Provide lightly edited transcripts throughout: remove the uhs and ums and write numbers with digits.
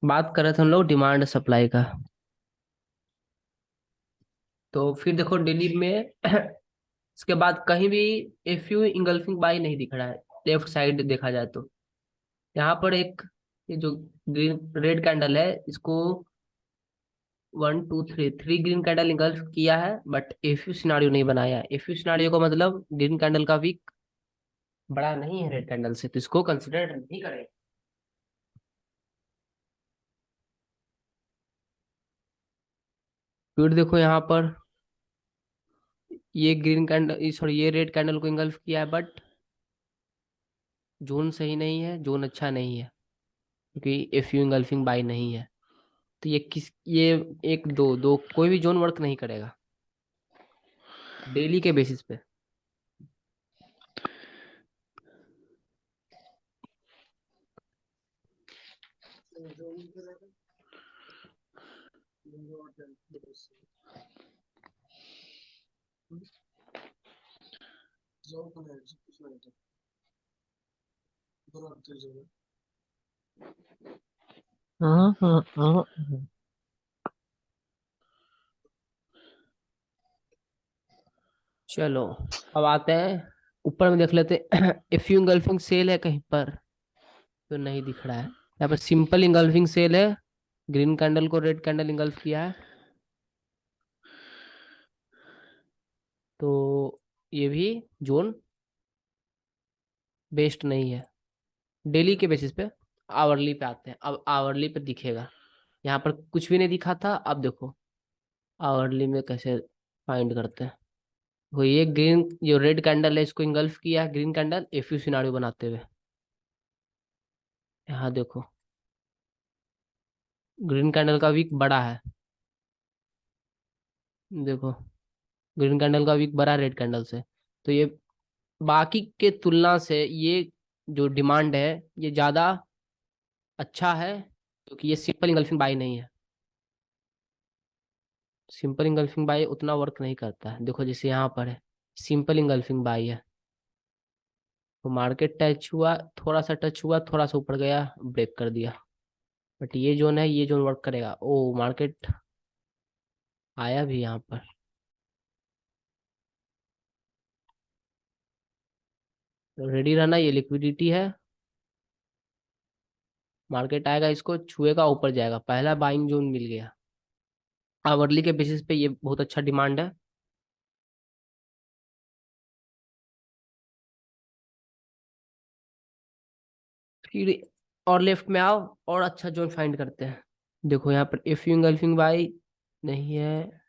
बात कर रहे थे हम लोग डिमांड सप्लाई का। तो फिर देखो दिल्ली में इसके बाद कहीं भी एफयू इंगल्फिंग बाई नहीं दिख रहा है। लेफ्ट साइड देखा जाए तो यहाँ पर एक ये जो ग्रीन रेड कैंडल है इसको 1 2 3 ग्रीन कैंडल इंगल्फ किया है, बट एफयू सिनारियो नहीं बनाया है। एफयू सिनारियो का मतलब ग्रीन कैंडल का वीक बड़ा नहीं है रेड कैंडल से, तो इसको कंसिडर नहीं करें। फिर देखो यहाँ पर ये ग्रीन कैंडल सॉरी ये रेड कैंडल को इंगल्फ किया है, बट जोन सही नहीं है, जोन अच्छा नहीं है क्योंकि एफ यू इंगल्फिंग बाई नहीं है। तो ये एक दो दो कोई भी जोन वर्क नहीं करेगा डेली के बेसिस पे। हाँ हाँ हाँ। चलो अब आते हैं ऊपर में देख लेते हैं एफ यू इंगल्फिंग सेल है कहीं पर, तो नहीं दिख रहा है। यहाँ पर सिंपल इंगल्फिंग सेल है, ग्रीन कैंडल को रेड कैंडल इंगल्फ किया है, तो ये भी जोन बेस्ड नहीं है डेली के बेसिस पे। आवरली पे आते हैं, अब आवरली पे दिखेगा। यहाँ पर कुछ भी नहीं दिखा था, अब देखो आवरली में कैसे फाइंड करते हैं। वो ये ग्रीन जो रेड कैंडल है इसको इंगल्फ किया है green candle F you scenario बनाते हुए। यहाँ देखो ग्रीन कैंडल का वीक बड़ा है, देखो ग्रीन कैंडल का वीक बड़ा है रेड कैंडल से। तो ये बाकी के तुलना से ये जो डिमांड है ये ज़्यादा अच्छा है, क्योंकि ये सिंपल इंगल्फिंग बाई नहीं है। सिंपल इंगल्फिंग बाई उतना वर्क नहीं करता है, देखो जैसे यहाँ पर है सिंपल इंगल्फिंग बाई है। तो मार्केट टच हुआ, थोड़ा सा टच हुआ, थोड़ा सा ऊपर गया, ब्रेक कर दिया। बट ये जोन है, ये जोन वर्क करेगा। ओ मार्केट आया भी यहाँ पर। रेडी रहना, ये लिक्विडिटी है। मार्केट आएगा, इसको छुएगा, ऊपर जाएगा, पहला बाइंग जोन मिल गया। आवरली के बेसिस पे ये बहुत अच्छा डिमांड है। फिर और लेफ्ट में आओ और अच्छा जोन फाइंड करते हैं। देखो यहाँ पर एफ यू इंगल्फिंग बाई नहीं है,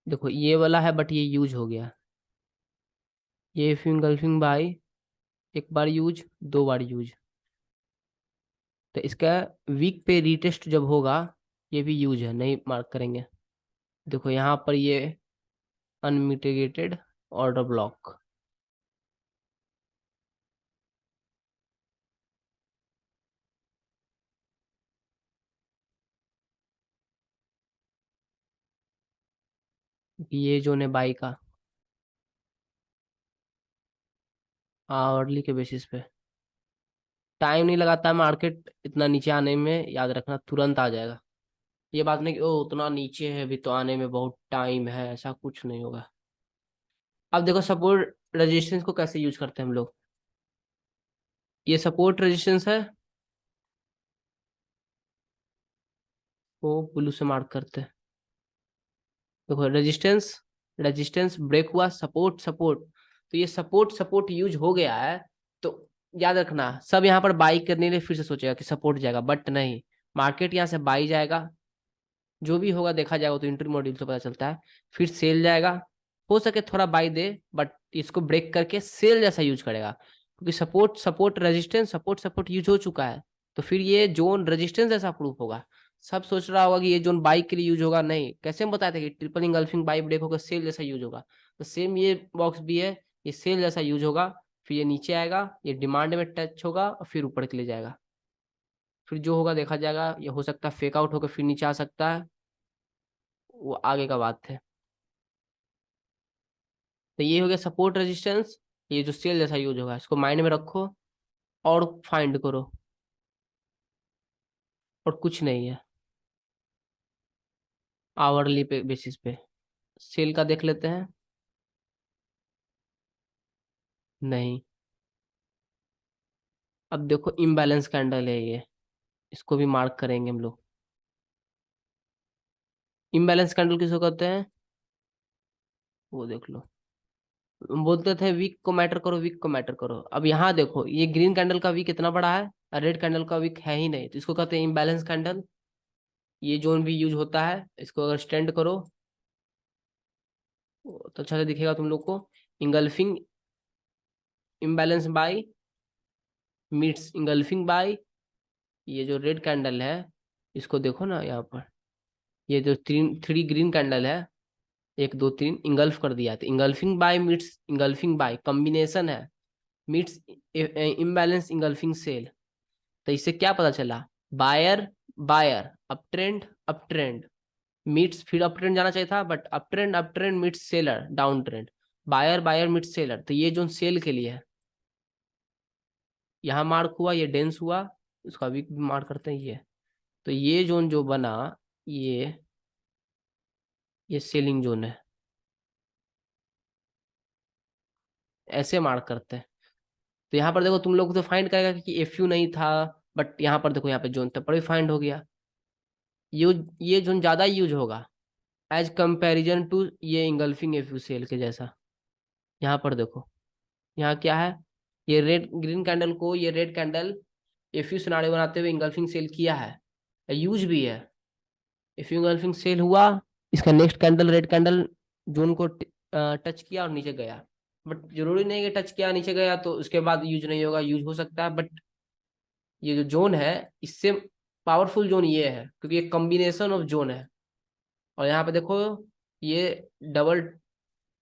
देखो ये वाला है बट ये यूज हो गया। ये एफ यू इंगल्फिंग बाई एक बार यूज, दो बार यूज, तो इसका वीक पे रीटेस्ट जब होगा ये भी यूज है, नहीं मार्क करेंगे। देखो यहाँ पर ये अनमिटिगेटेड ऑर्डर ब्लॉक, ये जोन है बाई का आवरली के बेसिस पे। टाइम नहीं लगाता है मार्केट इतना नीचे आने में, याद रखना तुरंत आ जाएगा। ये बात नहीं कि ओ उतना नीचे है अभी तो आने में बहुत टाइम है, ऐसा कुछ नहीं होगा। अब देखो सपोर्ट रेजिस्टेंस को कैसे यूज करते हैं हम लोग। ये सपोर्ट रेजिस्टेंस है, वो ब्लू से मार्क करते हैं। देखो रेजिस्टेंस, रेजिस्टेंस ब्रेक हुआ, सपोर्ट सपोर्ट, तो ये सपोर्ट सपोर्ट यूज हो गया है। तो याद रखना सब यहाँ पर बाई करने के लिए फिर से सोचेगा कि सपोर्ट जाएगा, बट नहीं, मार्केट यहाँ से बाई जाएगा, जो भी होगा देखा जाएगा, तो इंटर मॉड्यूल से पता चलता है। फिर सेल जाएगा, हो सके थोड़ा बाई दे, बट इसको ब्रेक करके सेल जैसा यूज करेगा, क्योंकि support support resistance support support use हो चुका है। तो फिर ये जोन रेजिस्टेंस जैसा प्रूफ होगा। सब सोच रहा होगा कि ये जोन बाई के लिए यूज होगा, नहीं, कैसे हम बताए थे कि ट्रिपल इंगल्फिंग बाई ब्रेक होगा सेल जैसा यूज होगा। तो सेम ये बॉक्स भी है, ये सेल जैसा यूज होगा। फिर ये नीचे आएगा, ये डिमांड में टच होगा और फिर ऊपर के लिए जाएगा। फिर जो होगा देखा जाएगा, ये हो सकता है फेक आउट होकर फिर नीचे आ सकता है, वो आगे का बात है। तो ये हो गया सपोर्ट रेजिस्टेंस, ये जो सेल जैसा यूज होगा इसको माइंड में रखो और फाइंड करो। और कुछ नहीं है। आवरली पे बेसिस पे सेल का देख लेते हैं। नहीं। अब देखो इम्बैलेंस कैंडल है ये, इसको भी मार्क करेंगे हम लोग। इम्बैलेंस कैंडल किसको कहते हैं, वो देख लो। हम बोलते थे वीक को मैटर करो, वीक को मैटर करो। अब यहाँ देखो ये ग्रीन कैंडल का वीक इतना बड़ा है, रेड कैंडल का वीक है ही नहीं, तो इसको कहते हैं इम्बैलेंस कैंडल। ये जोन भी यूज होता है, इसको अगर स्टैंड करो तो अच्छा से दिखेगा तुम लोग को। Engulfing imbalance buy meets engulfing buy. ये जो रेड कैंडल है, इसको देखो ना यहाँ पर, ये जो तीन थ्री ग्रीन कैंडल है, एक दो तीन इंगल्फ कर दिया, तो engulfing buy meets engulfing buy combination है, मीट्स इम्बैलेंस इंगल्फिंग सेल। तो इससे क्या पता चला, buyer buyer up trend, up trend meets, फिर अप ट्रेंड जाना चाहिए था but up trend meets seller down trend, buyer buyer meets seller. तो ये जो सेल के लिए है, यहाँ मार्क हुआ, ये डेंस हुआ, इसका वीक भी मार्क करते हैं ये। तो ये जोन जो बना, ये ये सेलिंग जोन है, ऐसे मार्क करते हैं। तो यहाँ पर देखो तुम लोग तो फाइंड करेगा कि एफ यू नहीं था, बट यहाँ पर देखो यहाँ पे जोन तब पर भी फाइंड हो गया। ये जोन ज्यादा यूज होगा एज कंपैरिजन टू ये इंगल्फिंग एफ यू सेल के जैसा। यहाँ पर देखो, यहाँ क्या है, ये रेड ग्रीन कैंडल को ये red candle F you scenario बनाते हुए इंगल्फिंग सेल किया है, यूज भी है। एफ यू इंगल्फिंग सेल हुआ, इसका next candle red candle zone को टच किया और नीचे गया। बट जरूरी नहीं कि टच किया नीचे गया तो उसके बाद यूज नहीं होगा, यूज हो सकता है। बट ये जो जोन है, इससे पावरफुल जोन ये है क्योंकि ये कॉम्बिनेशन ऑफ जोन है। और यहाँ पे देखो ये डबल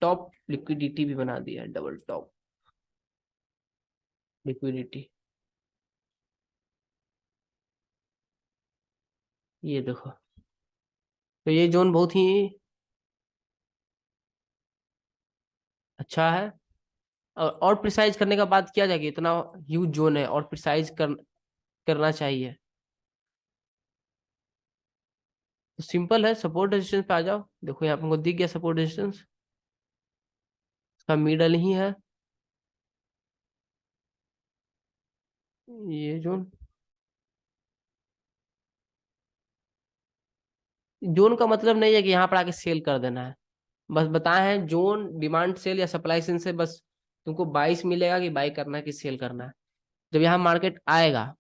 टॉप लिक्विडिटी भी बना दिया है, डबल टॉप लिक्विडिटी। ये देखो, तो ये जोन बहुत ही अच्छा है। और प्रिसाइज करने का बात किया जाए कि इतना ह्यूज जोन है और प्रिसाइज करना चाहिए, तो सिंपल है, सपोर्ट रेजिस्टेंस पे आ जाओ। देखो यहाँ पे हमको दिख गया सपोर्ट रेजिस्टेंस, इसका मिडल ही है ये जोन। जोन का मतलब नहीं है कि यहाँ पर आके सेल कर देना है, बस बताए हैं जोन डिमांड सेल या सप्लाई सेल से बस तुमको बाइस मिलेगा कि बाई करना है कि सेल करना है। जब यहाँ मार्केट आएगा,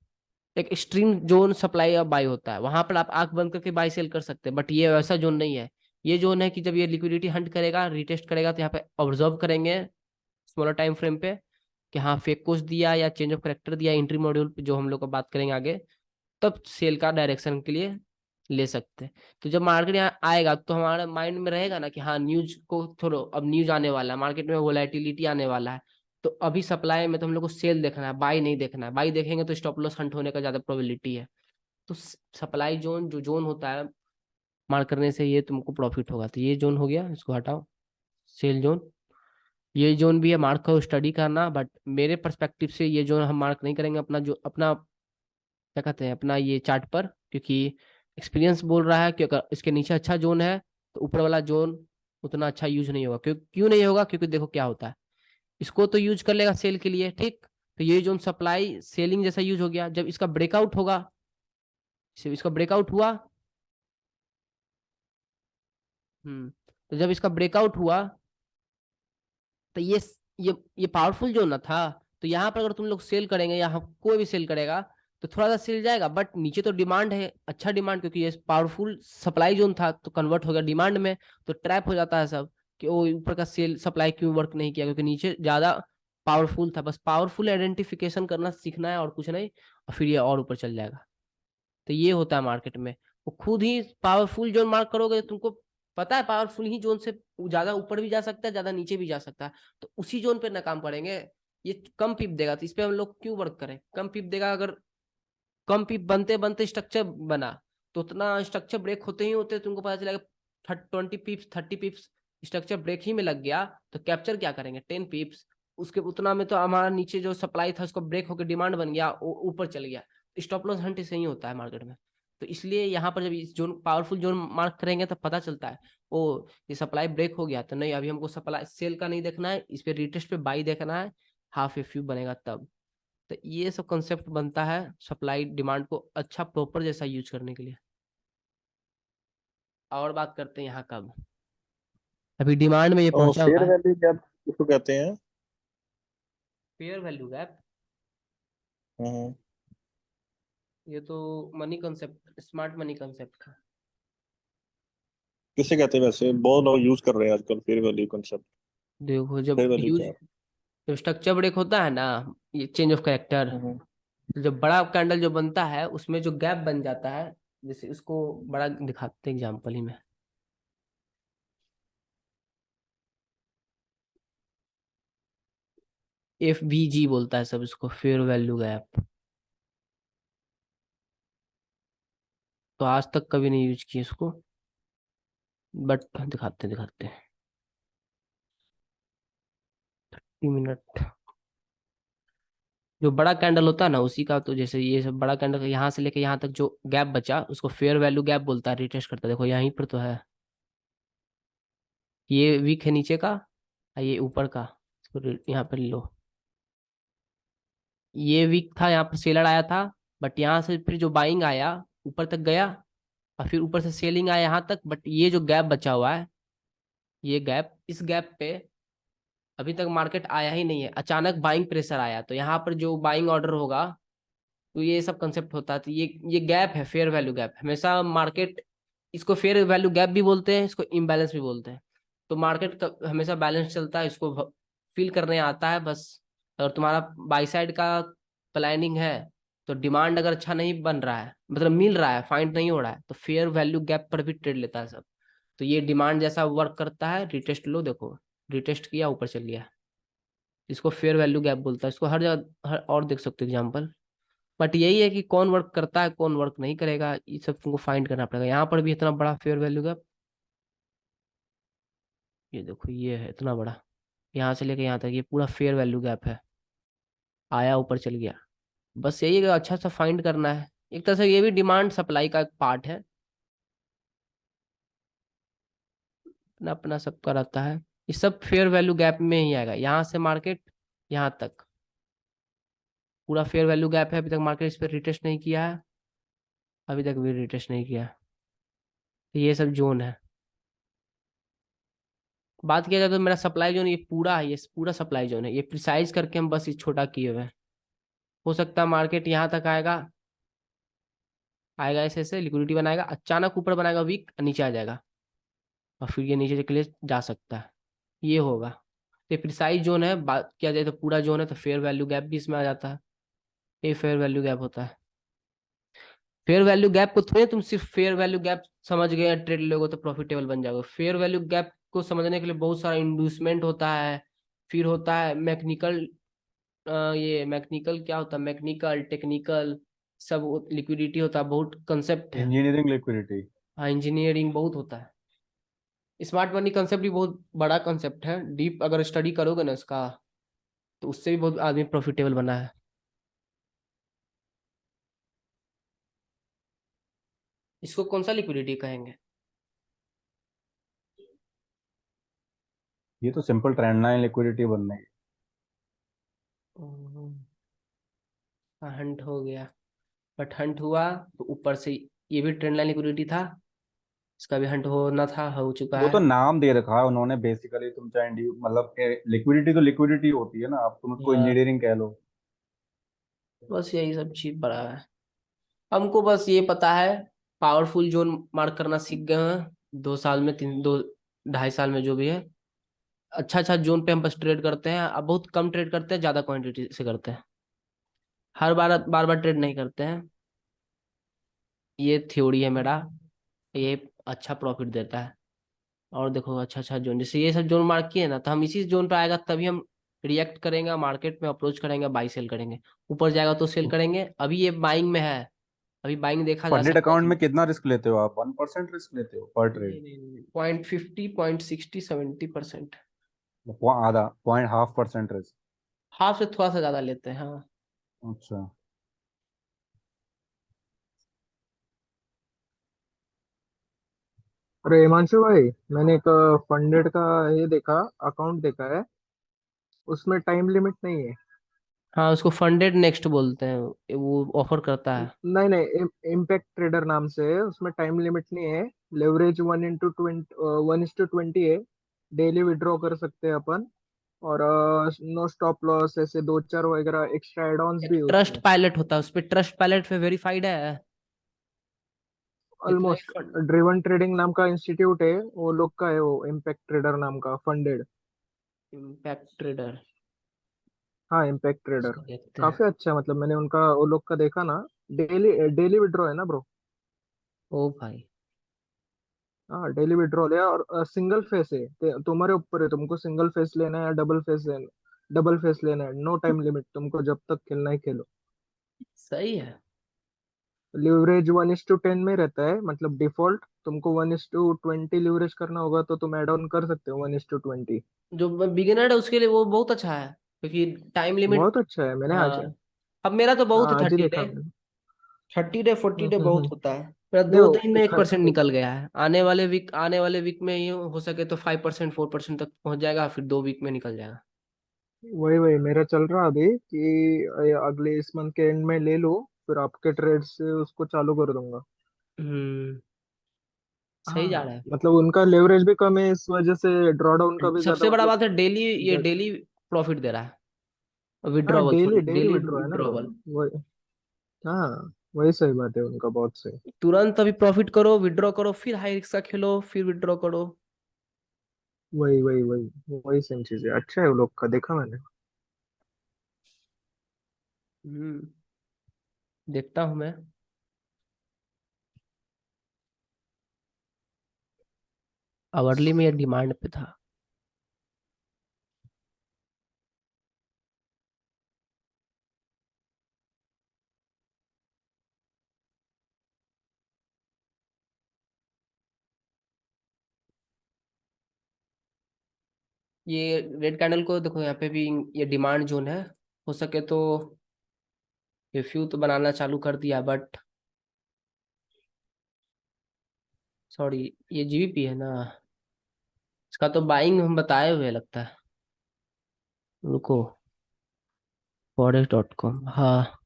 एक एक्सट्रीम जोन सप्लाई और बाई होता है, वहां पर आप आंख बंद करके बाई सेल कर सकते हैं, बट ये वैसा जोन नहीं है। ये जोन है कि जब ये लिक्विडिटी हंट करेगा, रिटेस्ट करेगा, तो यहाँ पे ऑब्जर्व करेंगे स्मॉलर टाइम फ्रेम पे कि हाँ फेक कोस दिया या चेंज ऑफ करेक्टर दिया एंट्री मॉड्यूल पे, जो हम लोग को बात करेंगे आगे, तब सेल का डायरेक्शन के लिए ले सकते हैं। तो जब मार्केट यहाँ आएगा तो हमारे माइंड में रहेगा ना कि हाँ न्यूज को छोड़ो, अब न्यूज आने वाला है, मार्केट में वोलेटिलिटी आने वाला है। तो अभी सप्लाई में तो हम लोग को सेल देखना है, बाई नहीं देखना है। बाई देखेंगे तो स्टॉप लॉस हंट होने का ज्यादा प्रोबेबिलिटी है। तो सप्लाई जोन जो जोन होता है मार्क करने से ये तुमको प्रॉफिट होगा। तो ये जोन हो गया, इसको हटाओ, सेल जोन। ये जोन भी है, मार्क करो, स्टडी करना, बट मेरे पर्सपेक्टिव से ये जोन हम मार्क नहीं करेंगे अपना, जो अपना क्या कहते हैं अपना ये चार्ट पर, क्योंकि एक्सपीरियंस बोल रहा है कि अगर इसके नीचे अच्छा जोन है तो ऊपर वाला जोन उतना अच्छा यूज नहीं होगा। क्यों नहीं होगा, क्योंकि देखो क्या होता है, इसको तो यूज कर लेगा सेल के लिए, ठीक। तो ये जोन सप्लाई सेलिंग जैसा यूज हो गया, जब इसका ब्रेकआउट होगा, इसका ब्रेकआउट हुआ, तो जब इसका ब्रेकआउट हुआ तो ये पावरफुल जोन ना था। तो यहाँ पर अगर तुम लोग सेल करेंगे या कोई भी सेल करेगा तो थोड़ा सा सेल जाएगा, बट नीचे तो डिमांड है, अच्छा डिमांड, क्योंकि ये पावरफुल सप्लाई जोन था तो कन्वर्ट हो गया डिमांड में। तो ट्रैप हो जाता है सब कि वो ऊपर का सेल सप्लाई क्यों वर्क नहीं किया, क्योंकि नीचे ज्यादा पावरफुल था। बस पावरफुल आइडेंटिफिकेशन करना सीखना है और कुछ नहीं, और फिर ये और ऊपर चल जाएगा। तो ये होता है मार्केट में, वो खुद ही पावरफुल जोन मार्क करोगे, तुमको पता है पावरफुल ही जोन से ज्यादा ऊपर भी जा सकता है, ज्यादा नीचे भी जा सकता है। तो उसी जोन पे ना काम करेंगे, ये कम पिप देगा तो इस पे हम लोग क्यों वर्क करें, कम पिप देगा। अगर कम पिप बनते बनते स्ट्रक्चर बना, तो उतना स्ट्रक्चर ब्रेक होते ही होते तुमको पता चलेगा 20 पिप्स 30 पिप्स स्ट्रक्चर ब्रेक ही में लग गया, तो कैप्चर क्या करेंगे 10 पिप्स। उसके उतना में तो हमारा नीचे जो सप्लाई था उसको ब्रेक होकर डिमांड बन गया, ऊपर चल गया। स्टॉप लॉस हंट से ही होता है मार्केट में। तो इसलिए यहाँ पर जब इस जोन पावरफुल जोन मार्क करेंगे तब पता चलता है ओ ये सप्लाई ब्रेक हो गया, तो नहीं अभी हमको सप्लाई सेल का नहीं देखना है, इस पे रिटेस्ट पे बाई देखना है, हाफ एफ यू बनेगा तब। तो ये सब कंसेप्ट बनता है सप्लाई डिमांड को अच्छा प्रॉपर जैसा यूज करने के लिए। और बात करते हैं यहाँ कब, अभी डिमांड में ये और पहुंचा हुआ फेयर है। वैल्यू गैप किसको कहते हैं? फेयर वैल्यू गैप, हम्म। ये तो money concept, smart money concept का। किसे कहते हैं वैसे? बहुत लोग यूज कर रहे हैं आजकल फेयर वैल्यू कंसेप्ट। देखो जब फेयर वैल्यू यूज, क्या? जब स्ट्रक्चर ब्रेक होता है ना, ये चेंज ऑफ कैरेक्टर, हम्म। तो जब बड़ा कैंडल जो बनता है उसमें जो गैप बन जाता है, जैसे उसको बड़ा दिखाते हैं एग्जाम्पल ही में। एफ वी जी बोलता है सब इसको, फेयर वैल्यू गैप। तो आज तक कभी नहीं यूज किया इसको, बट दिखाते हैं 2 मिनट। जो बड़ा कैंडल होता है ना उसी का, तो जैसे ये सब बड़ा कैंडल यहाँ से लेके यहाँ तक जो गैप बचा उसको फेयर वैल्यू गैप बोलता है, रिटेस्ट करता है। देखो यहीं पर तो है, ये वीक है नीचे का, ये ऊपर का, इसको यहाँ पर लो। ये वीक था, यहाँ पर सेलर आया था, बट यहाँ से फिर जो बाइंग आया ऊपर तक गया, और फिर ऊपर से सेलिंग आया यहाँ तक, बट ये जो गैप बचा हुआ है, ये गैप, इस गैप पे अभी तक मार्केट आया ही नहीं है, अचानक बाइंग प्रेशर आया, तो यहाँ पर जो बाइंग ऑर्डर होगा, तो ये सब कंसेप्ट होता है। तो ये गैप है, फेयर वैल्यू गैप। हमेशा मार्केट इसको फेयर वैल्यू गैप भी बोलते हैं, इसको इम्बैलेंस भी बोलते हैं। तो मार्केट का हमेशा बैलेंस चलता है, इसको फील करने आता है बस। अगर तुम्हारा बाई साइड का प्लानिंग है, तो डिमांड अगर अच्छा नहीं बन रहा है, मतलब मिल रहा है, फाइंड नहीं हो रहा है, तो फेयर वैल्यू गैप पर भी ट्रेड लेता है सब। तो ये डिमांड जैसा वर्क करता है, रिटेस्ट लो, देखो रिटेस्ट किया ऊपर चल गया, इसको फेयर वैल्यू गैप बोलता है। इसको हर जगह और देख सकते हो एग्जाम्पल। बट यही है कि कौन वर्क करता है कौन वर्क नहीं करेगा, ये सब तुमको फाइंड करना पड़ेगा। यहाँ पर भी इतना बड़ा फेयर वैल्यू गैप, ये देखो ये है इतना बड़ा, यहाँ से लेके यहाँ तक ये पूरा फेयर वैल्यू गैप है, आया ऊपर चल गया। बस यही है कि अच्छा सा फाइंड करना है। एक तरह से ये भी डिमांड सप्लाई का एक पार्ट है, अपना अपना सबका रहता है। ये सब फेयर वैल्यू गैप में ही आएगा, यहाँ से मार्केट यहाँ तक पूरा फेयर वैल्यू गैप है। अभी तक मार्केट इस पर रिटेस्ट नहीं किया है, अभी तक भी रिटेस्ट नहीं किया है। तो ये सब जोन है। बात किया जाए तो मेरा सप्लाई जोन ये पूरा है, ये पूरा सप्लाई जोन है, ये प्रिसाइज करके हम बस ये छोटा किए हुए हैं। हो सकता है मार्केट यहाँ तक आएगा, आएगा ऐसे ऐसे लिक्विडिटी बनाएगा, अचानक ऊपर बनाएगा वीक, नीचे आ जाएगा, और फिर ये नीचे के लिए जा सकता है, ये होगा। तो ये प्रिसाइज जोन है। बात किया जाए तो पूरा जोन है, तो फेयर वैल्यू गैप भी इसमें आ जाता है, ये फेयर वैल्यू गैप होता है। फेयर वैल्यू गैप को थोड़ी तुम सिर्फ फेयर वैल्यू गैप समझ गए ट्रेड लोगे तो प्रॉफिटेबल बन जाओगे। फेयर वैल्यू गैप को समझने के लिए बहुत सारा इंड्यूसमेंट होता है, फिर होता है मैकेनिकल, ये मैकेनिकल क्या होता है, मैकेनिकल टेक्निकल सब लिक्विडिटी होता है, बहुत कंसेप्ट है। Engineering liquidity. हाँ इंजीनियरिंग बहुत होता है। स्मार्ट मनी कंसेप्ट भी बहुत बड़ा कंसेप्ट है, डीप अगर स्टडी करोगे ना इसका, तो उससे भी बहुत आदमी प्रॉफिटेबल बना है। इसको कौन सा लिक्विडिटी कहेंगे? ये तो सिंपल ट्रेंड लाइन लिक्विडिटी बन रही है। हंट हो गया, बट हंट हुआ तो ऊपर से ये भी ट्रेंड लाइन लिक्विडिटी था, इसका भी हंट होना था, हो चुका वो तो है। नाम दे रखा है उन्होंने बेसिकली, तुम चाहे मतलब लिक्विडिटी तो लिक्विडिटी होती है ना, अब तुम उसको हाँ, इंजीनियरिंग कह लो। बस यही सब चीज बड़ा है। हमको बस ये पता है, पावरफुल जोन मार्क करना सीख गए हैं 2 साल में, 2 ढाई साल में जो भी है। अच्छा अच्छा जोन पे हम बस ट्रेड करते हैं, अब बहुत कम ट्रेड करते हैं, ज्यादा क्वांटिटी से करते हैं, हर बार बार बार ट्रेड नहीं करते हैं। ये थ्योरी है मेरा, ये अच्छा प्रॉफिट देता है। और देखो अच्छा अच्छा जोन, जैसे ये सब जोन मार्क किए ना, तो हम इसी जोन पे आएगा तभी हम रिएक्ट करेंगे, मार्केट में अप्रोच करेंगे, बाई सेल करेंगे। ऊपर जाएगा तो सेल करेंगे, अभी ये बाइंग में है, अभी बाइंग देखा जा फंडेड सकता है अकाउंट कि में कितना रिस्क लेते हो आप? 1% रिस्क लेते हो पर ट्रेड? नहीं नहीं नहीं, 0.50, 0.60, 70%। आधा point half percent risk? Half से थोड़ा सा ज्यादा लेते हैं हाँ। अच्छा। अरे हिमांशु भाई, मैंने एक फंडेड का ये देखा, अकाउंट देखा है। उसमें टाइम लिमिट नहीं है। हाँ, उसको फंडेड नेक्स्ट बोलते हैं, वो ऑफर करता है। नहीं नहीं, इम्पैक्ट ट्रेडर नाम से है, उसमें टाइम लिमिट नहीं है। लेवरेज 1:20, 1:20 है। डेली विड्रॉ कर सकते हैं अपन। और नो स्टॉप लॉस, ऐसे दो चार वगैरह एक्स्ट्रा एड ऑन्स एक भी है ट्रस्ट उसमें। पायलट होता है, उस पर ट्रस्ट पायलट पे वेरीफाइड है जितना ही ऑलमोस्ट। फंड। ड्रिवन ट्रेडिंग नाम का इंस्टीट्यूट है, वो लोग का है, वो इम्पैक्ट ट्रेडर नाम का फंडेड। इम्पैक्ट ट्रेडर, हाँ, इम्पैक्ट ट्रेडर। इसको देखते हैं। काफी अच्छा है, मतलब मैंने उनका वो लोग का देखा ना। डेली डेली विड्रॉ है ना ब्रो। ओ भाई। हाँ, डेली विड्रॉल है और सिंगल फेस है। तुम्हारे ऊपर है, तुमको सिंगल फेस लेना है या डबल फेस लेना। डबल फेस लेना है, नो टाइम लिमिट, तुमको जब तक खेलना है खेलो। सही है। लिवरेज 1:10 में रहता है, मतलब डिफॉल्ट तुमको 1:20 लिवरेज करना होगा तो तुम ऐड ऑन कर सकते हो 1:20। जो बिगिनर है उसके लिए वो बहुत अच्छा है, क्योंकि टाइम लिमिट। बहुत अच्छा है, मैंने आज। हाँ, अब मेरा तो बहुत हाँ, आज ही 30 देखा डे, मैंने। 30 डे 40 डे बहुत हम्म। होता है। मेरा नहीं, 2 दिन में वो 1% निकल गया है। आने वाले वीक में ये हो सके तो 5% 4% तक पहुंच जाएगा, फिर 2 वीक में निकल जाएगा। वही वही मेरा चल रहा अभी कि अगले इस मंथ के एंड में ले लो। फिर आपके ट्रेड से उसको चालू कर दूंगा। हम्म। सही जा हाँ, रहा है। मतलब उनका लेवरेज भी कम है, इस वजह से ड्रॉडाउन का भी ज्यादा सबसे बड़ा मतलब। बात है, डेली, ये ज- डेली प्रॉफिट दे रहा है। हाँ, withdrawal, daily sorry, daily daily withdraw है ना ब्रो। विड्रॉवल। वही। हाँ, वही सही बात है उनका, बहुत सही। तुरंत अभी प्रॉफिट करो, विड्रॉ करो, फिर हाई रिस्क का खेलो, फिर विड्रॉ करो। वही वही वही वही सेम चीज है, अच्छा है वो लोग का, देखा मैंने। हम्म। देखता हूँ मैं। आवरली में ये डिमांड पे था। ये रेड कैंडल को देखो, यहाँ पे भी ये डिमांड जोन है। हो सके तो ये फ्यू तो बनाना चालू कर दिया, बट सॉरी, ये जीबीपी है ना। इसका तो बाइंग हम बताए हुए लगता है। रुको, forex.com, हाँ।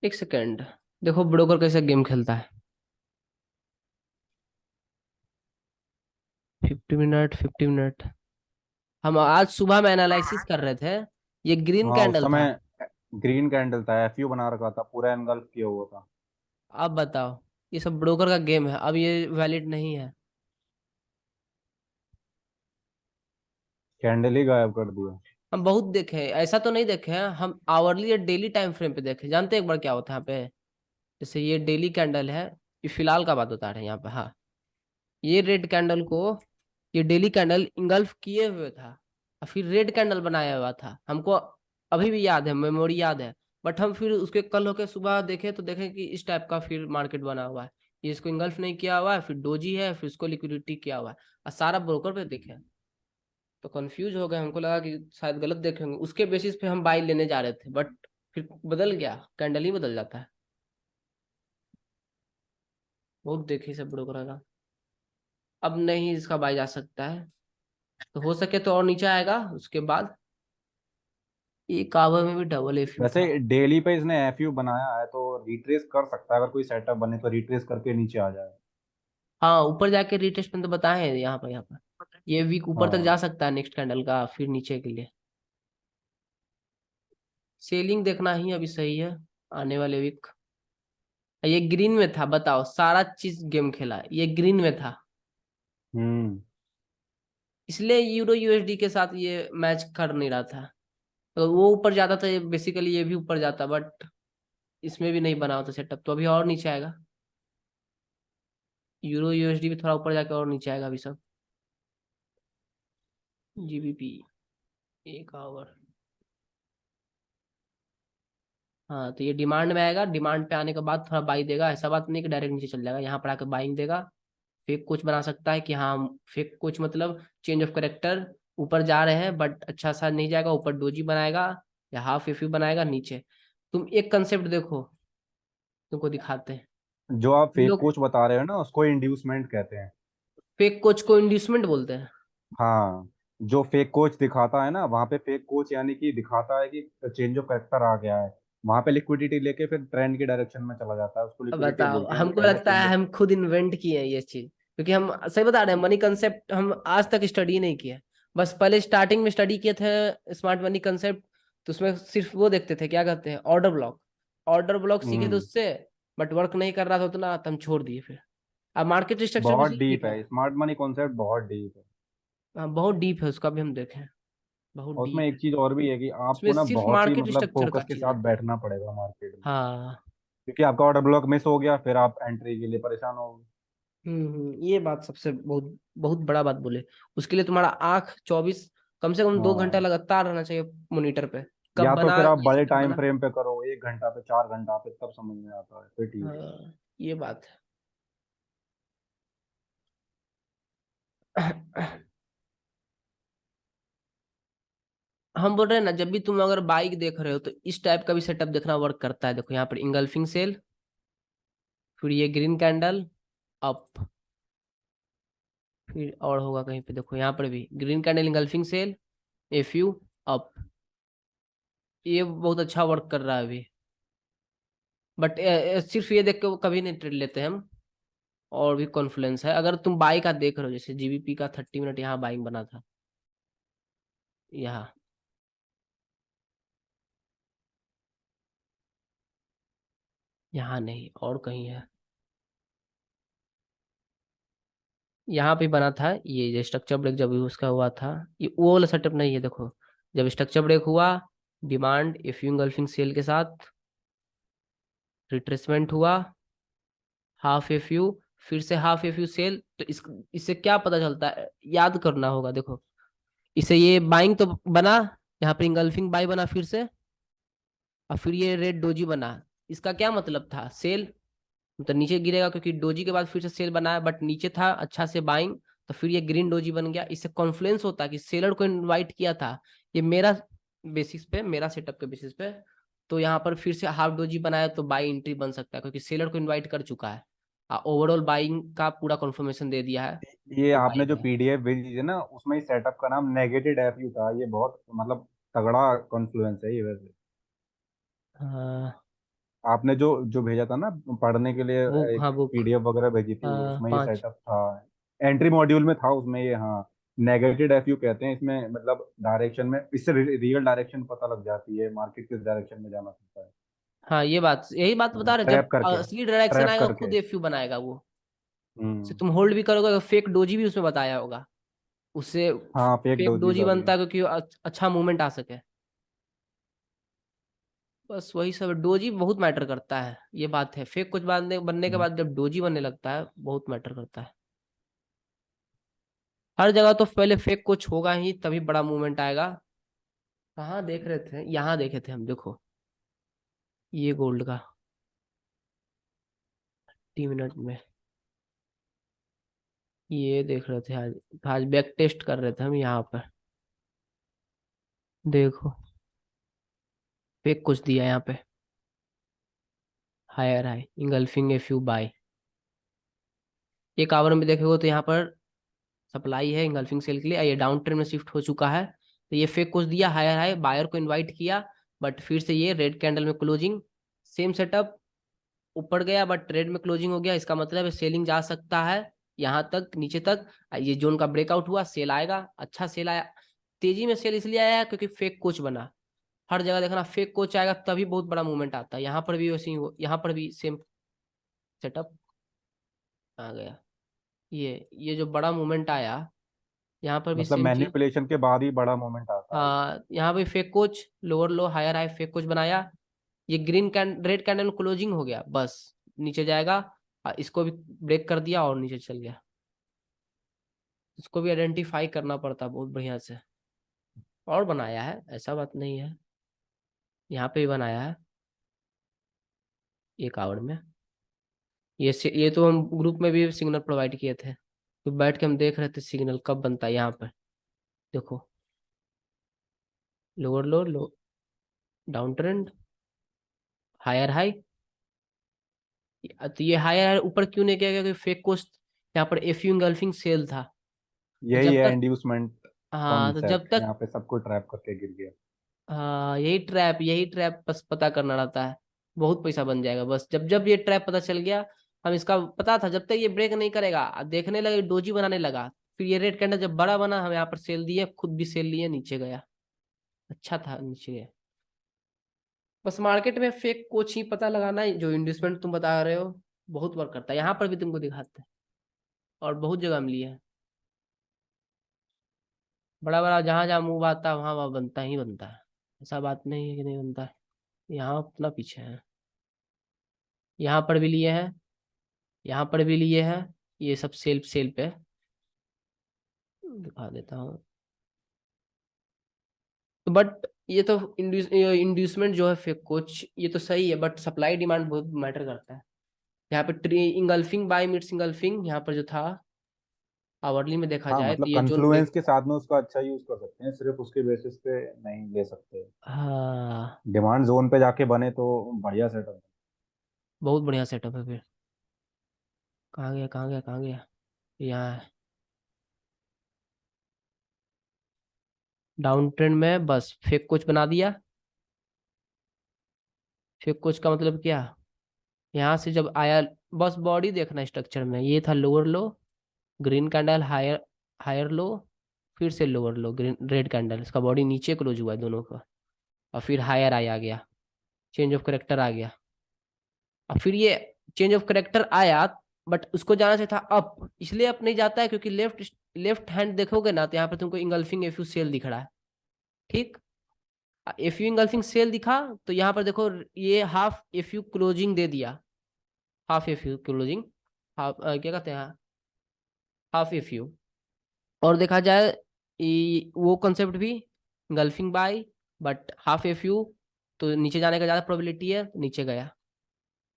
एक सेकेंड, देखो ब्रोकर कैसे गेम खेलता है। 50 मिनट, 50 मिनट। हम आज सुबह में एनालिसिस कर रहे थे। ये ग्रीन हाँ, उस कैंडल था। समय ग्रीन कैंडल था, एफयू बना रखा था, पूरा एनगल्फ किया हुआ था। अब बताओ, ये सब ब्रोकर का गेम है, अब ये वैलिड नहीं है। कैंडल ही गायब कर दिया। हम बहुत देखे हैं, ऐसा तो नहीं देखे हैं, हम आवरली या डेली टाइम फ्रेम पे देखे। जानते हैं एक बार क्या होता है यहाँ पे? जैसे ये डेली कैंडल है, ये फिलहाल का बात बता रहे हैं यहाँ पे, हाँ। ये रेड कैंडल को, ये डेली कैंडल इंगल्फ किए हुए था, और फिर रेड कैंडल बनाया हुआ था हमको। अभी भी याद है, मेमोरी याद है। बट हम फिर उसके कल होके सुबह देखे तो देखे कि इस टाइप का फिर मार्केट बना हुआ है। ये इसको इंगल्फ नहीं किया हुआ है, फिर डोजी है, फिर इसको लिक्विडिटी किया हुआ है, और सारा ब्रोकर पे देखे। तो कंफ्यूज हो गए, हमको लगा कि शायद गलत देखे होंगे, उसके बेसिस पे हम बाई लेने जा रहे थे, बट फिर बदल गया, कैंडल ही बदल जाता है। बहुत देखे सब ब्रोकर का। अब नहीं इसका बाई जा सकता है। तो हो सके तो और नीचे आएगा उसके बाद। एक आवर में भी डबल एफयू वैसे था। डेली पे इसने एफयू बनाया है तो रिट्रेस कर सकता है, अगर कोई सेटअप बने तो रिट्रेस करके नीचे आ जाए। हाँ, ऊपर जाके रिटेस्टमेंट तो बताए हैं यहाँ पर। ये वीक ऊपर तक जा हाँ। सकता है नेक्स्ट कैंडल का, फिर नीचे के लिए सेलिंग देखना ही अभी सही है। आने वाले वीक। ये ग्रीन में था, बताओ, सारा चीज गेम खेला, ये ग्रीन में था। हम्म। इसलिए यूरो यूएसडी के साथ ये मैच कर नहीं रहा था। तो वो ऊपर जाता था, ये बेसिकली ये भी ऊपर जाता, बट इसमें भी नहीं बना होता सेटअप, तो अभी और नीचे आएगा। यूरो यूएसडी भी थोड़ा ऊपर जाके और नीचे आएगा अभी सब। जीबीपी, एक आवर। हाँ, तो ये डिमांड में आएगा, डिमांड पे आने के बाद थोड़ा बाई देगा, ऐसा बात नहीं कि डायरेक्ट नीचे चल जाएगा, यहाँ पर आकर बाइंग देगा। फेक कुछ बना सकता है कि हाँ, फेक कुछ मतलब चेंज ऑफ करेक्टर, ऊपर जा रहे हैं बट अच्छा सा नहीं जाएगा, ऊपर डोजी बनाएगा या हाफ एफयू बनाएगा नीचे। तुम एक कंसेप्ट देखो, तुमको दिखाते हैं। जो आप फेक लोग कोच बता रहे हो ना, उसको इंड्यूसमेंट कहते हैं। फेक कोच को इंड्यूसमेंट बोलते हैं। हाँ, जो फेक कोच दिखाता है ना, वहां पे फेक कोच यानी कि दिखाता है कि चेंज ऑफ कैरेक्टर आ गया है, वहां पे लिक्विडिटी लेके फिर ट्रेंड की डायरेक्शन में चला जाता है, उसको अब लिक्विडिटी बताओ, बोलते हैं, यानी हमको पहले लगता है फुल। हम खुद इन्वेंट किए हैं ये चीज, क्योंकि हम सही बता रहे हैं, मनी कंसेप्ट हम आज तक स्टडी नहीं किए। बस पहले स्टार्टिंग में स्टडी किए थे स्मार्ट मनी कंसेप्ट, तो उसमें सिर्फ वो देखते थे, क्या कहते हैं, ऑर्डर ब्लॉक। ऑर्डर ब्लॉक सीखे थे हम्म। उससे, बट वर्क नहीं कर रहा था उतना, तो हम छोड़ दिए फिर। अब मार्केट स्ट्रक्चर भी बहुत सीख डीप लिया। है स्मार्ट मनी कॉन्सेप्ट, बहुत डीप है। हाँ, बहुत डीप है, उसका भी हम देखें, बहुत और उसमें डीप है। एक चीज और भी है कि उसमें आपको ना सिर्फ बहुत ही मार्केट मतलब स्ट्रक्चर का फोकस के चीज साथ रहता है। बैठना पड़ेगा मार्केट में, हाँ। क्योंकि आपका ऑर्डर ब्लॉक मिस हो गया फिर आप एंट्री के लिए परेशान हो। ये बात सबसे बहुत बहुत बड़ा बात बोले। उसके लिए तुम्हारा आंख 24, कम से कम 2 घंटा हाँ, लगातार रहना चाहिए मॉनिटर पे। कब या तो बना फिर आप ये बड़े सेटअप टाइम बना। फ्रेम पे करो, 1 घंटा पे, 4 घंटा पे, तब समझ में आता है, फिर ठीक है। हाँ, ये बात है। हम बोल रहे हैं ना, जब भी तुम अगर बाइक देख रहे हो तो इस टाइप का भी सेटअप देखना वर्क करता है। देखो यहाँ पर इंगल्फिंग सेल, फिर ये ग्रीन कैंडल अप, फिर और होगा कहीं पे, देखो यहाँ पर भी green candle engulfing sell, F U up. ये बहुत अच्छा वर्क कर रहा है अभी। बट सिर्फ ये देख के वो कभी नहीं ट्रेड लेते हम। और भी कॉन्फ्लुएंस है, अगर तुम बाई का देख रहे हो, जैसे जीबीपी का 30 मिनट यहाँ बाइंग बना था, यहाँ यहाँ नहीं और कहीं है, यहाँ पे बना था। ये जो स्ट्रक्चर ब्रेक जब उसका हुआ था, ये वो वाला सेटअप नहीं है। देखो, जब स्ट्रक्चर ब्रेक हुआ, डिमांड एफ यू गल्फिंग सेल के साथ रिट्रेसमेंट हुआ, हाफ एफ यू, फिर से हाफ एफ यू सेल, तो इससे क्या पता चलता है, याद करना होगा। देखो, इसे ये बाइंग तो बना, यहाँ पर इंगल्फिंग बाई बना फिर से, और फिर ये रेड डोजी बना। इसका क्या मतलब था, सेल, तो नीचे गिरेगा, क्योंकि डोजी के बाद फिर से सेल बनाया, बट नीचे था अच्छा से बाइंग, तो फिर ये ग्रीन डोजी बन गया। इससे कॉन्फ्लुएंस होता है कि सेलर को इनवाइट किया था, ये मेरा बेसिस पे, मेरा सेटअप के बेसिस पे, तो यहाँ पर फिर से हाफ डोजी बनाया तो बाई एंट्री बन सकता है, क्योंकि सेलर को इन्वाइट कर चुका है, ओवरऑल बाइंग का पूरा कन्फर्मेशन दे दिया है, ये तो आपने बाइंग जो है। पीडीएफ भेजी है ना, उसमें इस सेटअप का नाम नेगेटिव एफयू था, ये बहुत मतलब तगड़ा कॉन्फ्लुएंस है ये वैसे। हाँ, आपने जो जो भेजा था ना पढ़ने के लिए, वो एक हाँ बुक, पीडीएफ वगैरह भेजी थी, उसमें ये 5। सेटअप था, एंट्री मॉड्यूल में था उसमें ये। हाँ, नेगेटिव एफयू कहते हैं इसमें, मतलब डायरेक्शन में, इससे रियल डायरेक्शन पता लग जाती है, मार्केट किस डायरेक्शन में जाना चाहता है। हाँ, ये बात, यही बात बता रहे, ट्रैप जब करके, असली डायरेक्शन ट्रैप आएगा खुद करके। एफयू बनाएगा वो। से हम्म। तुम होल्ड भी करोगे, फेक डोजी भी उसमें बताया होगा, उससे हाँ, फेक फेक डोजी डोजी का भी बनता है। है, क्योंकि अच्छा मूवमेंट आ सके। बस वही सब, डोजी बहुत मैटर करता है, ये बात है। फेक कुछ बनने बनने के हम्म। बाद जब डोजी बनने लगता है, बहुत मैटर करता है। हर जगह तो पहले फेक कुछ होगा ही, तभी बड़ा मूवमेंट आएगा। कहाँ देख रहे थे, यहाँ देखे थे हम, देखो ये गोल्ड का 3 मिनट में, ये देख रहे थे आज। आज बैक टेस्ट कर रहे थे हम यहाँ पर, देखो फेक कुछ दिया यहाँ पे, higher high engulfing a few buy. एक आवर में देखोगे तो यहाँ पर सप्लाई है इंगल्फिंग सेल के लिए, ये डाउन ट्रेंड में शिफ्ट हो चुका है, तो ये फेक कुछ दिया, हायर हाई, बायर को इनवाइट किया, बट फिर से ये रेड कैंडल में क्लोजिंग, सेम सेटअप, ऊपर गया बट रेड में क्लोजिंग हो गया, इसका मतलब है सेलिंग जा सकता है यहाँ तक, नीचे तक। ये जोन का ब्रेकआउट हुआ, सेल आएगा, अच्छा सेल आया। तेजी में सेल इसलिए आया क्योंकि फेक कोच बना। हर जगह देखना, फेक कोच आएगा तभी बहुत बड़ा मूवमेंट आता है। यहाँ पर भी वैसे ही यहाँ पर भी सेम सेटअप आ गया। ये जो बड़ा मूवमेंट आया, यहाँ पर भी मतलब सेम चीज। मैनिपुलेशन के बाद ही बड़ा मोमेंट आता है। हाँ, यहाँ पे fake choch, lower low higher high fake choch बनाया, ये रेड कैंडल क्लोजिंग हो गया, बस नीचे जाएगा। इसको भी ब्रेक कर दिया और नीचे चल गया। इसको भी आइडेंटिफाई करना पड़ता बहुत बढ़िया से। और बनाया है, ऐसा बात नहीं है, यहाँ पे भी बनाया है 1 आवर में। ये तो हम ग्रुप में भी सिग्नल प्रोवाइड किए थे, तो बैठ के हम देख रहे थे सिग्नल कब बनता है। यहाँ पर देखो, लोअर लो लो, डाउन ट्रेंड, हायर हाई। तो ये हायर हाई ऊपर क्यों नहीं किया, क्योंकि फेक कोस्ट यहाँ पर एफ यू इंगल्फिंग सेल था। तो यही जब है तक, इंड्यूसमेंट हाँ तो जब कॉन्सेप्ट, तक, यहाँ पे सबको ट्रैप करके गिर गया। हाँ यही ट्रैप बस पता करना रहता है, बहुत पैसा बन जाएगा। बस जब जब ये ट्रैप पता चल गया, हम इसका पता था जब तक ये ब्रेक नहीं करेगा, देखने लगे डोजी बनाने लगा, फिर ये रेड कैंडल जब बड़ा बना, हम यहाँ पर सेल दिए, खुद भी सेल लिए, नीचे गया, अच्छा था नीचे गया। बस मार्केट में फेक कोच ही पता लगाना है, जो इन्वेस्टमेंट तुम बता रहे हो बहुत वर्क करता है, यहाँ पर भी तुमको दिखाते हैं और बहुत जगह मिली है। बड़ा बड़ा जहाँ जहाँ मूव आता है वहाँ वहाँ बनता ही बनता है, ऐसा बात नहीं है कि नहीं बनता है। यहाँ अपना पीछे है, यहाँ पर भी लिए हैं, यहाँ पर भी लिए हैं, ये सब सेल सेल पे दिखा देता हूँ। तो बट ये तो इंड्यूसमेंट जो है फेक कोच, ये तो सही है, बट सप्लाई डिमांड बहुत मैटर करता है। यहाँ पे three engulfing buy meets engulfing यहाँ पर जो था, आवरली में देखा हाँ जाए तो मतलब ये जोन कन्फ्लुएंस ब्रेक। के साथ में उसका अच्छा यूज कर सकते हैं, सिर्फ उसके बेसिस पे नहीं ले सकते। हाँ डिमांड जोन पे जाके बने तो बढ़िया सेटअप। बहुत बढ़िया सेटअप है फिर। कहाँ गया कहाँ गया कहाँ गया, यहाँ है। डाउन ट्रेंड में बस फेक कोच बना दिया। फेक कोच का मतलब क्या, यहाँ से जब आया, बस बॉडी देखना स्ट्रक्चर में, ये था lower low, green candle, higher higher low, फिर से lower low, green red candle, इसका बॉडी नीचे क्लोज हुआ है दोनों का, और फिर हायर आ गया, चेंज ऑफ करेक्टर आ गया। और फिर ये चेंज ऑफ करेक्टर आया, बट उसको जाना चाहिए था अप, इसलिए अप नहीं जाता है क्योंकि लेफ्ट लेफ्ट हैंड देखोगे ना, तो यहाँ पर तुमको इंगल्फिंग एफ यू सेल दिख रहा है, ठीक। एफ यू इंगल्फिंग सेल दिखा, तो यहाँ पर देखो ये हाफ एफ यू क्लोजिंग दे दिया, half F you closing, half क्या कहते हैं, हाफ एफ यू। और देखा जाए वो कंसेप्ट भी engulfing buy, but half F U, तो नीचे जाने का ज़्यादा प्रोबेबिलिटी है, तो नीचे गया।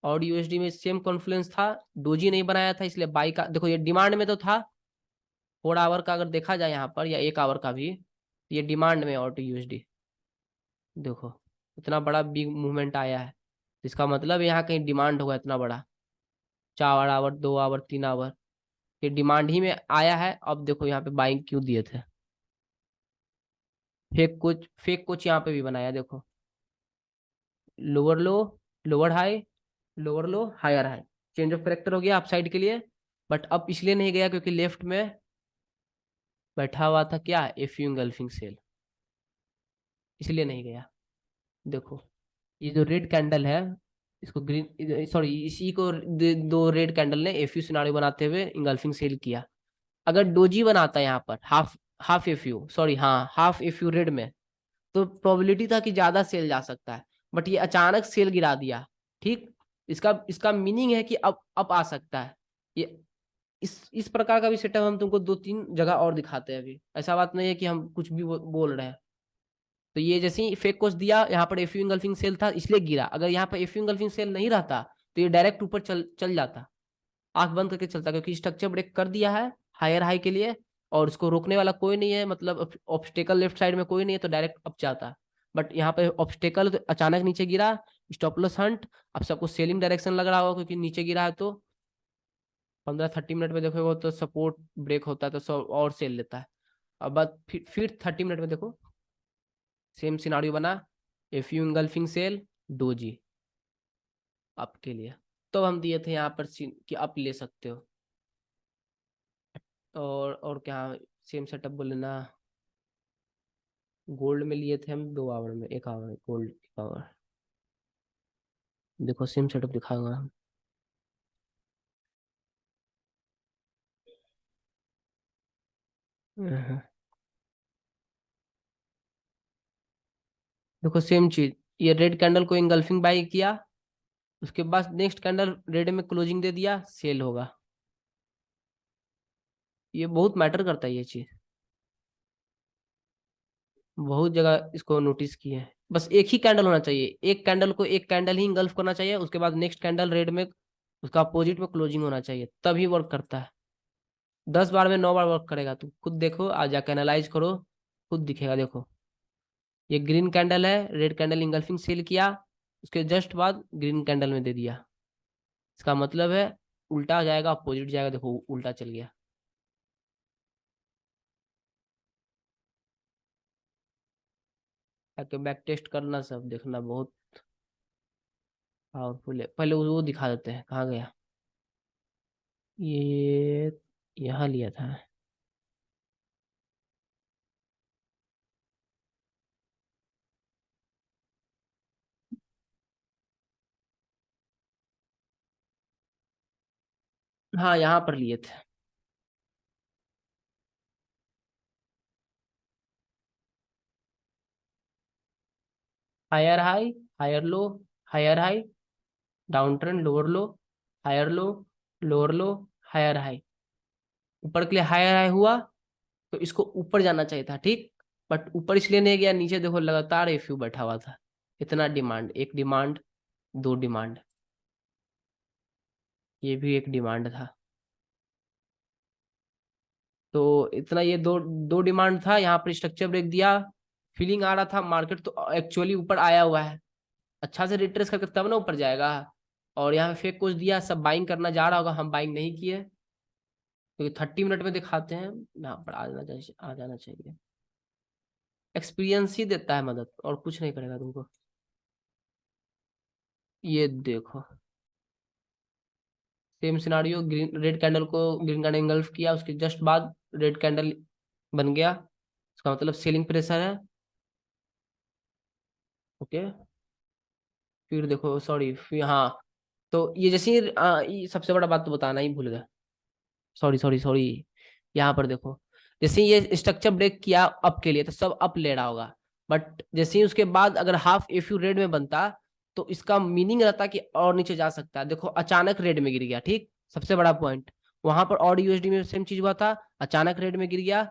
और यूएसडी में सेम कॉन्फ्लुएंस था, डोजी नहीं बनाया था, इसलिए बाई का देखो, ये डिमांड में तो था। 4 आवर का अगर देखा जाए यहाँ पर, या 1 आवर का भी, तो ये डिमांड में और यूएसडी देखो, इतना बड़ा बिग मूवमेंट आया है, इसका मतलब यहाँ कहीं डिमांड होगा इतना बड़ा। 4 आवर 2 आवर 3 आवर, ये डिमांड ही में आया है। अब देखो यहाँ पे बाइंग क्यों दिए थे, फेक कुछ यहाँ पे भी बनाया देखो, lower low, lower high, lower low, higher high, change of character हो गया अप साइड के लिए। बट अब इसलिए नहीं गया क्योंकि लेफ्ट में बैठा हुआ था क्या, एफ यू इंगल्फिंग सेल, इसलिए नहीं गया। देखो ये जो रेड कैंडल है, इसको ग्रीन, सॉरी इसी को दो रेड कैंडल ने एफ यू सिनारियो बनाते हुए इंगल्फिंग सेल किया। अगर डोजी बनाता है यहाँ पर half half F you, sorry हाँ हाफ एफ यू रेड में, तो प्रोबेबिलिटी था कि ज्यादा सेल जा सकता है, बट ये अचानक सेल गिरा दिया, ठीक। इसका इसका मीनिंग है कि अब आ सकता है ये। इस प्रकार का भी सेटअप हम तुमको 2-3 जगह और दिखाते हैं अभी, ऐसा बात नहीं है कि हम कुछ भी बोल रहे हैं। तो ये जैसे ही फेक कोच दिया, यहाँ पर एफ यू इंगल्फिंग सेल था इसलिए गिरा, अगर यहाँ पर एफ यू इंगल्फिंग सेल नहीं रहता तो ये डायरेक्ट ऊपर चल चल जाता, आंख बंद करके चलता, क्योंकि स्ट्रक्चर ब्रेक कर दिया है हायर हाई के लिए, और उसको रोकने वाला कोई नहीं है, मतलब ऑब्स्टेकल लेफ्ट साइड में कोई नहीं है, तो डायरेक्ट अप जाता। बट यहाँ पे ऑब्स्टेकल, तो अचानक नीचे गिरा, स्टॉप लॉस हंट, अब सबको सेलिंग डायरेक्शन लग रहा होगा क्योंकि नीचे गिरा है। तो 15-30 मिनट में देखोगे तो सपोर्ट ब्रेक होता है तो सब और सेल लेता है। अब बात फिर 30 मिनट में देखो, सेम सिनारियो बना, F U engulfing sell, doji up के लिए, तो हम दिए थे यहाँ पर कि अप ले सकते हो। और क्या, सेम सेटअप बोले ना, गोल्ड में लिए थे हम 2 आवर में, 1 आवर गोल्ड 1 आवर, देखो सेम सेटअप दिखाऊंगा हम। हम्म, देखो सेम चीज, ये रेड कैंडल को इंगल्फिंग बाय किया, उसके बाद नेक्स्ट कैंडल रेड में क्लोजिंग दे दिया, सेल होगा। ये बहुत मैटर करता है ये चीज, बहुत जगह इसको नोटिस किए हैं। बस एक ही कैंडल होना चाहिए, एक कैंडल को एक कैंडल ही इंगल्फ करना चाहिए, उसके बाद नेक्स्ट कैंडल रेड में उसका अपोजिट में क्लोजिंग होना चाहिए, तभी वर्क करता है। 10 बार में 9 बार वर्क करेगा, तुम खुद देखो, आज जाकर एनालाइज करो, खुद दिखेगा। देखो ये ग्रीन कैंडल है, रेड कैंडल इंगल्फिंग सेल किया, उसके जस्ट बाद ग्रीन कैंडल में दे दिया। इसका मतलब है उल्टा जाएगा, अपोजिट जाएगा। देखो उल्टा चल गया। ताकि बैक टेस्ट करना, सब देखना बहुत पावरफुल है। पहले वो दिखा देते हैं, कहाँ गया ये, यहाँ लिया था। हाँ यहाँ पर लिए थे। Higher high, higher low, higher high, down trend, lower low, higher low, lower low, higher high. ऊपर के लिए हायर हाई हुआ तो इसको ऊपर जाना चाहिए था, ठीक। बट ऊपर इसलिए नहीं गया, नीचे देखो लगातार एफयू बैठा हुआ था। इतना डिमांड, एक डिमांड, दो डिमांड, ये भी एक डिमांड था। तो इतना ये दो दो डिमांड था। यहाँ पर स्ट्रक्चर ब्रेक दिया, फीलिंग आ रहा था मार्केट तो एक्चुअली ऊपर आया हुआ है। अच्छा से रिट्रेस करके तब ना ऊपर जाएगा। और यहाँ फेक कुछ दिया, सब बाइंग करना जा रहा होगा, हम बाइंग नहीं किए क्योंकि 30 मिनट में दिखाते हैं। यहाँ पर आ जाना चाहिए। एक्सपीरियंस ही देता है मदद, और कुछ नहीं करेगा तुमको। ये देखो same scenario, green red candle को ग्रीन कैंडल इंगल्फ किया, उसके जस्ट बाद रेड कैंडल बन गया। इसका मतलब सेलिंग प्रेशर है। ओके, फिर देखो सॉरी, फिर हाँ, तो ये जैसे ये सबसे बड़ा बात तो बताना ही भूल गया। Sorry sorry sorry. यहाँ पर देखो, जैसे ये स्ट्रक्चर ब्रेक किया अप के लिए तो सब अप ले रहा होगा। बट जैसे ही उसके बाद अगर हाफ एफयू रेड में बनता तो इसका मीनिंग रहता कि और नीचे जा सकता है। देखो अचानक रेड में गिर गया, ठीक। सबसे बड़ा पॉइंट वहां पर, और यूएसडी में सेम चीज हुआ था, अचानक रेड में गिर गया।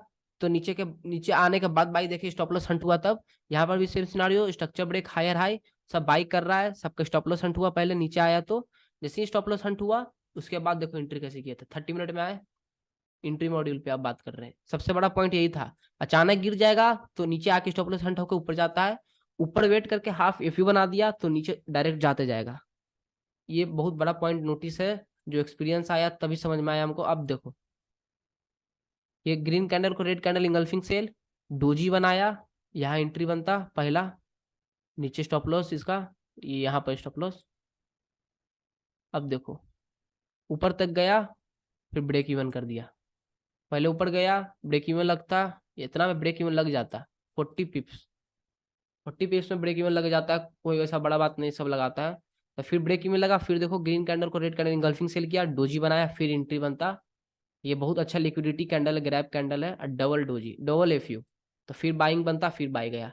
तो नीचे आने के बाद बाई देखिए स्टॉप लॉस हंट हुआ तब। यहाँ पर भी same scenario, structure break higher high, सब बाई कर रहा है, सबका स्टॉप लॉस हंट हुआ, पहले नीचे आया तो जैसे ही स्टॉप लॉस हंट हुआ उसके बाद देखो एंट्री कैसे किया था, 30 मिनट में आए। एंट्री मॉड्यूल पे आप बात कर रहे हैं, सबसे बड़ा पॉइंट यही था। अचानक गिर जाएगा तो नीचे आके स्टॉप लॉस हंट होकर ऊपर जाता है, ऊपर वेट करके हाफ एफयू बना दिया तो नीचे डायरेक्ट जाते जाएगा। ये बहुत बड़ा पॉइंट नोटिस है, जो एक्सपीरियंस आया तभी समझ में आया हमको। अब देखो ये ग्रीन कैंडल को red candle engulfing sell, doji बनाया, यहाँ एंट्री बनता पहला, नीचे स्टॉप लॉस इसका, ये यहाँ पर स्टॉप लॉस। अब देखो ऊपर तक गया, फिर ब्रेक इवन कर दिया। पहले ऊपर गया, ब्रेक इवन लगता, इतना में ब्रेक इवन लग जाता, 40 पिप्स। 40 पिप्स में ब्रेक इवन लग जाता है, कोई वैसा बड़ा बात नहीं, सब लगाता है। तो फिर ब्रेक इवन लगा, फिर देखो ग्रीन कैंडल को रेड कैंडल इंगल्फिंग सेल किया, डोजी बनाया, फिर एंट्री बनता। ये बहुत अच्छा लिक्विडिटी कैंडल है, ग्रैब कैंडल है, और डबल डोजी, डबल एफयू। तो फिर बाइंग बनता, फिर बाई गया।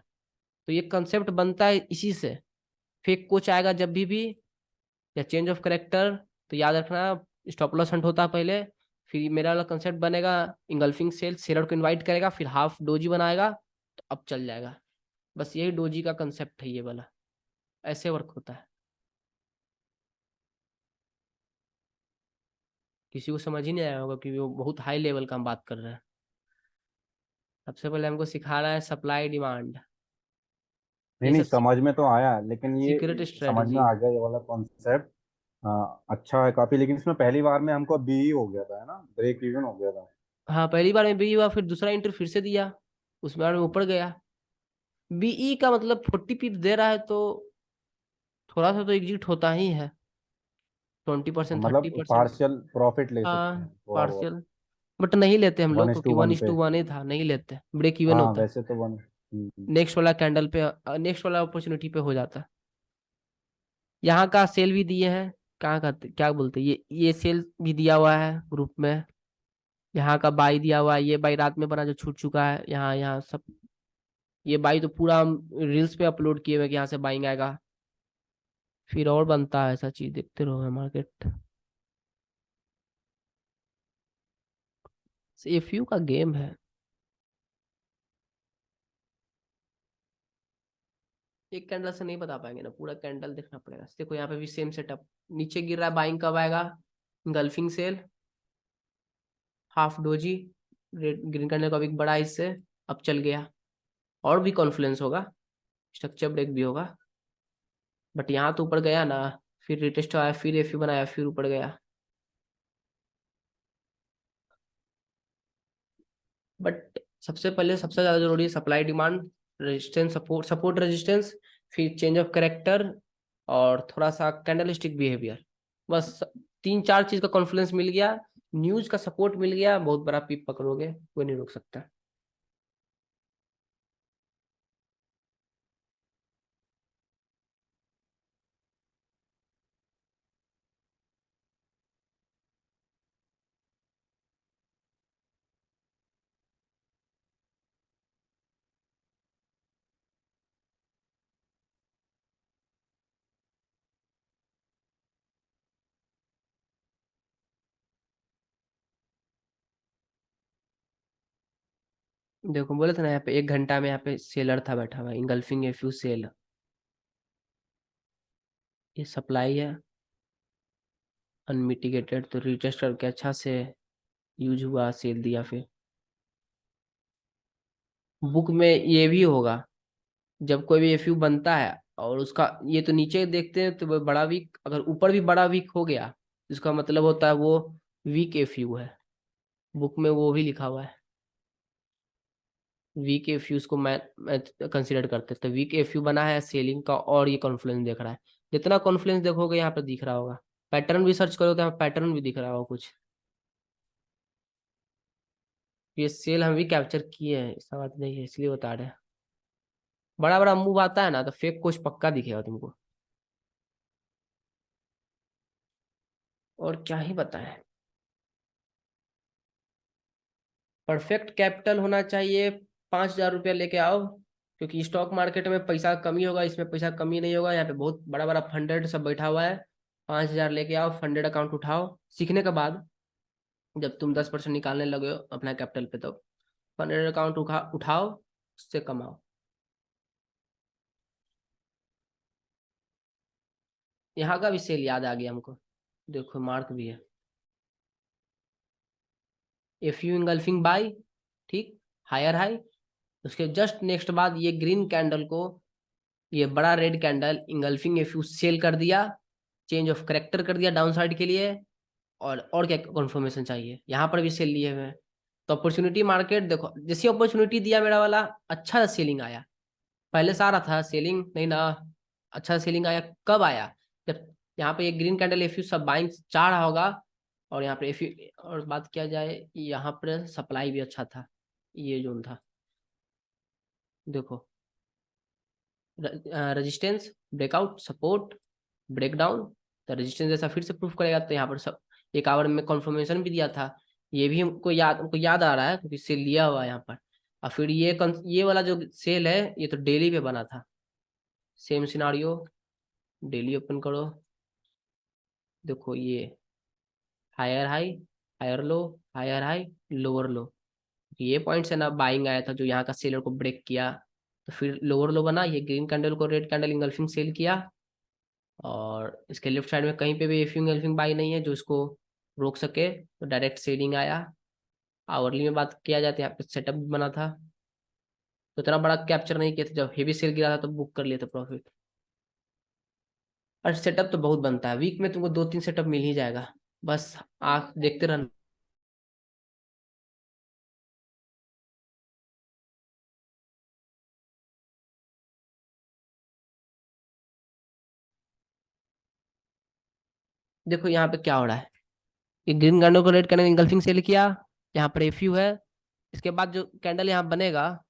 तो ये कंसेप्ट बनता है इसी से। फेक कोच आएगा जब भी या चेंज ऑफ करेक्टर, तो याद रखना स्टॉप लॉस हंट होता है पहले, फिर मेरा वाला कंसेप्ट बनेगा, इंगल्फिंग सेल सेलर को इनवाइट करेगा, फिर हाफ डोजी बनाएगा तो अब चल जाएगा। बस यही डोजी का कंसेप्ट है ये वाला, ऐसे वर्क होता है। किसी को समझ ही नहीं आया होगा कि वो बहुत हाई लेवल का हम बात कर रहे हैं। सबसे पहले हमको सिखा रहा है सप्लाई डिमांड, नहीं ये नहीं, सब समझ में तो आया, लेकिन ये सीक्रेट समझ में स्ट्रेटजी। आ गया ये वाला कॉन्सेप्ट। हाँ अच्छा है काफी, लेकिन इसमें पहली बार में हमको बी हो गया था, है ना, ब्रेक इवन हो गया था। हाँ पहली बार में बी हुआ, फिर दूसरा इंटर फिर से दिया, उस बार में ऊपर गया। बीई का मतलब 40 पिप दे रहा है तो थोड़ा सा तो एग्जिट होता ही है, 20%, थर्टी मतलब परसेंट पार्शियल प्रॉफिट ले सकते हाँ हैं थोड़ा बहुत। पार्शियल। बट नहीं लेते हम लोग, वन इज क्योंकि टू वन वन इज पे। टू वन ही था, नहीं लेते, ब्रेक इवन हाँ होता। वैसे तो वन। नेक्स्ट वाला कैंडल पे, नेक्स्ट वाला अपॉर्चुनिटी पे हो जाता। यहाँ का सेल भी दिए हैं, कहाँ का क्या बोलते हैं, ये सेल भी दिया हुआ है ग्रुप में। यहाँ का बाई दिया हुआ है, ये बाई रात में बना जो छूट चुका है, यहाँ यहाँ सब। ये बाई तो पूरा हम रील्स पे अपलोड किए हुए कि यहाँ से बाइंग आएगा। फिर और बनता है ऐसा चीज, देखते रहो मार्केट। एफयू का गेम है। एक कैंडल से नहीं बता पाएंगे ना, पूरा कैंडल देखना पड़ेगा। देखो यहाँ पे भी सेम सेटअप, नीचे गिर रहा है, बाइंग कब आएगा, गल्फिंग sell, half doji, red green candle का भी बड़ा इससे, अब चल गया। और भी कॉन्फ्लुएंस होगा, स्ट्रक्चर ब्रेक भी होगा। बट यहाँ तो ऊपर गया ना, फिर रिटेस्ट आया, फिर एफ बनाया, फिर ऊपर गया। बट सबसे पहले सबसे ज्यादा जरूरी है supply demand, resistance, support resistance, फिर चेंज ऑफ कैरेक्टर, और थोड़ा सा कैंडलस्टिक बिहेवियर। बस 3-4 चीज का कॉन्फ्लुएंस मिल गया, न्यूज का सपोर्ट मिल गया, बहुत बड़ा पीक पकड़ोगे, कोई नहीं रोक सकता। देखो बोले थे ना, यहाँ पे 1 घंटा में यहाँ पे सेलर था बैठा हुआ, इंगल्फिंग एफ्यू सेल। ये सप्लाई है अनमिटिगेटेड, तो रिटेस्ट करके अच्छा से यूज हुआ, सेल दिया। फिर बुक में ये भी होगा, जब कोई भी एफयू बनता है और उसका ये तो नीचे देखते हैं तो वो बड़ा वीक, अगर ऊपर भी बड़ा वीक हो गया, इसका मतलब होता है वो वीक एफयू है। बुक में वो भी लिखा हुआ है, वीक एफयूज को मैं कंसिडर करते, तो वीक एफयू बना है सेलिंग का, और ये कॉन्फ्लुएंस देख रहा है। जितना कॉन्फ्लुएंस देखोगे यहाँ पे दिख रहा होगा, पैटर्न भी सर्च करो तो यहाँ पैटर्न भी दिख रहा होगा कुछ। ये सेल हम भी कैप्चर किए हैं, ऐसा बात नहीं है, इसलिए बता रहे हैं। बड़ा बड़ा मूव आता है ना तो फेक कुछ पक्का दिखेगा तुमको, और क्या ही बताएं। परफेक्ट कैपिटल होना चाहिए, 5,000 रुपया लेके आओ, क्योंकि स्टॉक मार्केट में पैसा कमी होगा, इसमें पैसा कमी नहीं होगा। यहाँ पे बहुत बड़ा बड़ा फंडेड सब बैठा हुआ है। 5,000 लेके आओ, फंडेड अकाउंट उठाओ, सीखने के बाद जब तुम 10% निकालने लगे हो अपना कैपिटल पे, तो फंडेड अकाउंट उठाओ, उससे कमाओ। यहाँ का भी सेल याद आ गया हमको, देखो मार्क भी है, एफ यू इंगल्फिंग बाई, ठीक, हायर हाई। उसके जस्ट नेक्स्ट बाद ये ग्रीन कैंडल को, ये बड़ा red candle engulfing F U sell कर दिया, चेंज ऑफ करेक्टर कर दिया डाउन साइड के लिए। और क्या कंफर्मेशन चाहिए, यहाँ पर भी सेल लिए हुए हैं। तो अपॉर्चुनिटी मार्केट देखो, जैसी अपॉर्चुनिटी दिया मेरा वाला, अच्छा सेलिंग आया। पहले से आ रहा था सेलिंग नहीं ना, अच्छा सेलिंग आया। कब आया, जब यहाँ पे ये ग्रीन कैंडल एफ यू सब बाइंग चाह रहा होगा, और यहाँ पे एफ यू, और बात किया जाए यहाँ पर सप्लाई भी अच्छा था, ये जोन था। देखो रेजिस्टेंस, ब्रेकआउट, सपोर्ट, ब्रेकडाउन, तो रेजिस्टेंस जैसा फिर से प्रूफ करेगा। तो यहाँ पर सब 1 आवर में कंफर्मेशन भी दिया था, ये भी हमको याद आ रहा है क्योंकि सेल लिया हुआ है यहाँ पर। और फिर ये वाला जो सेल है, ये तो डेली पे बना था। सेम सिनारियो, डेली ओपन करो, देखो ये higher high, higher low, higher high, lower low, ये पॉइंट से ना बाइंग आया था जो यहाँ का सेलर को ब्रेक किया। तो फिर लोअर लो बना, ये ग्रीन कैंडल को रेड कैंडल इंगल्फिंग सेल किया, और इसके लेफ्ट साइड में कहीं पे भी एफिंग एल्फिंग बाई नहीं है जो इसको रोक सके, तो डायरेक्ट सेलिंग आया। आवरली में बात किया जाए तो यहाँ पे सेटअप बना था, तो इतना बड़ा कैप्चर नहीं किया था, जब हेवी सेल गिरा था तो बुक कर लिया था प्रॉफिट। और सेटअप तो बहुत बनता है, वीक में तुमको 2-3 सेटअप मिल ही जाएगा, बस आंख देखते रहना। देखो यहाँ पे क्या हो रहा है, ये ग्रीन कैंडल को रेड कैंडल इंगल्फिंग सेल किया, यहाँ पर एफयू है। इसके बाद जो कैंडल यहाँ बनेगा,